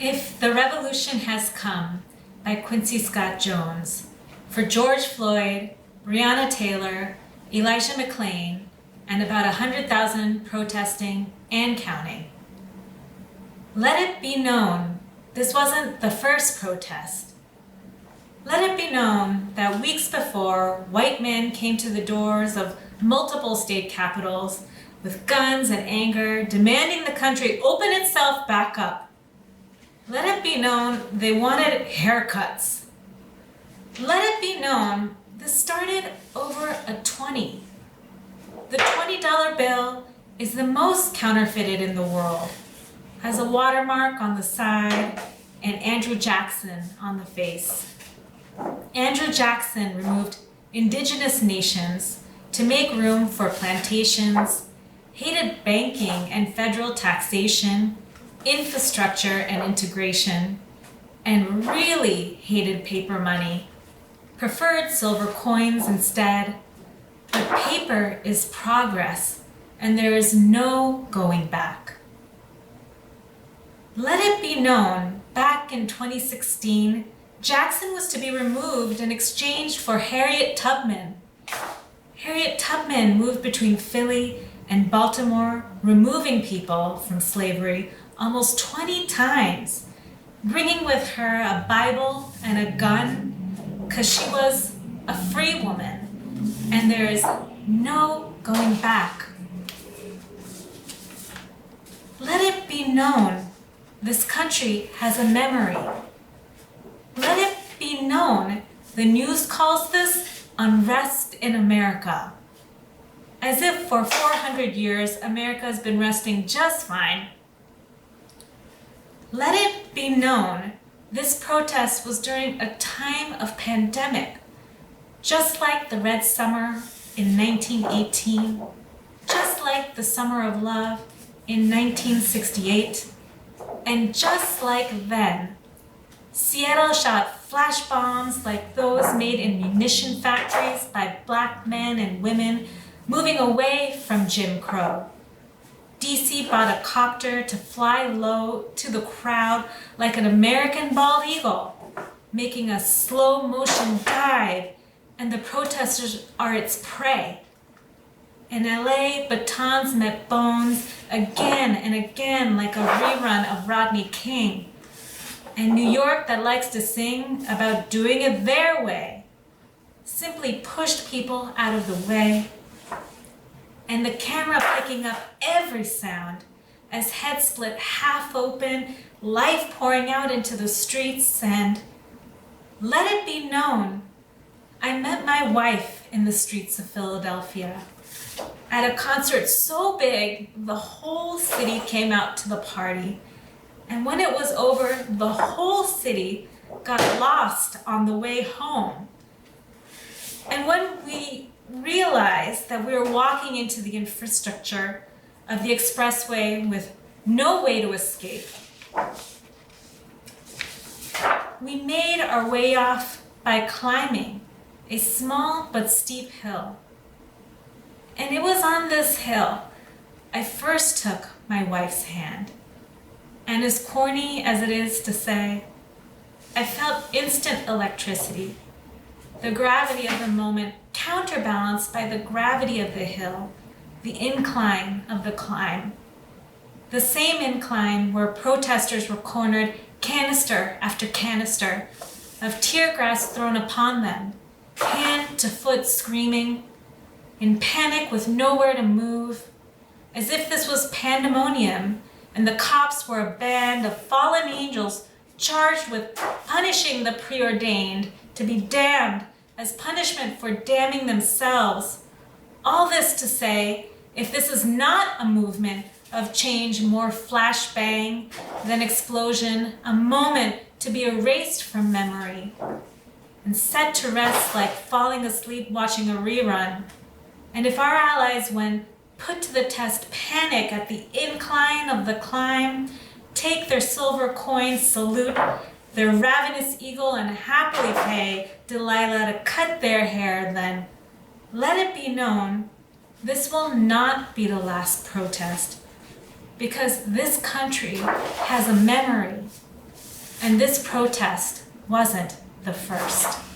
If the Revolution Has Come by Quincy Scott Jones, for George Floyd, Breonna Taylor, Elijah McClain, and about 100,000 protesting and counting. Let it be known this wasn't the first protest. Let it be known that weeks before, white men came to the doors of multiple state capitals with guns and anger, demanding the country open itself back up. Let it be known they wanted haircuts. Let it be known this started over a 20. The $20 bill is the most counterfeited in the world, has a watermark on the side and Andrew Jackson on the face. Andrew Jackson removed indigenous nations to make room for plantations, hated banking and federal taxation, infrastructure and integration, and really hated paper money, preferred silver coins instead. But paper is progress, and there is no going back. Let it be known, back in 2016, Jackson was to be removed in exchange for Harriet Tubman. Harriet Tubman moved between Philly and Baltimore, removing people from slavery almost 20 times, bringing with her a Bible and a gun, because she was a free woman, and there is no going back. Let it be known this country has a memory. Let it be known the news calls this unrest in America. As if for 400 years America has been resting just fine. Let it be known this protest was during a time of pandemic, just like the Red Summer in 1918, just like the Summer of Love in 1968, and just like then, Seattle shot flash bombs like those made in munition factories by black men and women moving away from Jim Crow. DC bought a copter to fly low to the crowd like an American bald eagle, making a slow motion dive, and the protesters are its prey. In LA, batons met bones again and again like a rerun of Rodney King. And New York, that likes to sing about doing it their way, simply pushed people out of the way. And the camera picking up every sound as heads split half open, life pouring out into the streets, and let it be known, I met my wife in the streets of Philadelphia at a concert so big the whole city came out to the party. And when it was over, the whole city got lost on the way home. And when we realized that we were walking into the infrastructure of the expressway with no way to escape, we made our way off by climbing a small but steep hill. And it was on this hill I first took my wife's hand. And as corny as it is to say, I felt instant electricity, the gravity of the moment counterbalanced by the gravity of the hill, the incline of the climb. The same incline where protesters were cornered canister after canister of tear gas thrown upon them, hand to foot screaming, in panic with nowhere to move, as if this was pandemonium and the cops were a band of fallen angels charged with punishing the preordained to be damned as punishment for damning themselves. All this to say, if this is not a movement of change more flashbang than explosion, a moment to be erased from memory and set to rest like falling asleep watching a rerun, and if our allies, when put to the test, panic at the incline of the climb, take their silver coins, salute their ravenous eagle, and happily pay Delilah to cut their hair, then let it be known this will not be the last protest, because this country has a memory, And this protest wasn't the first.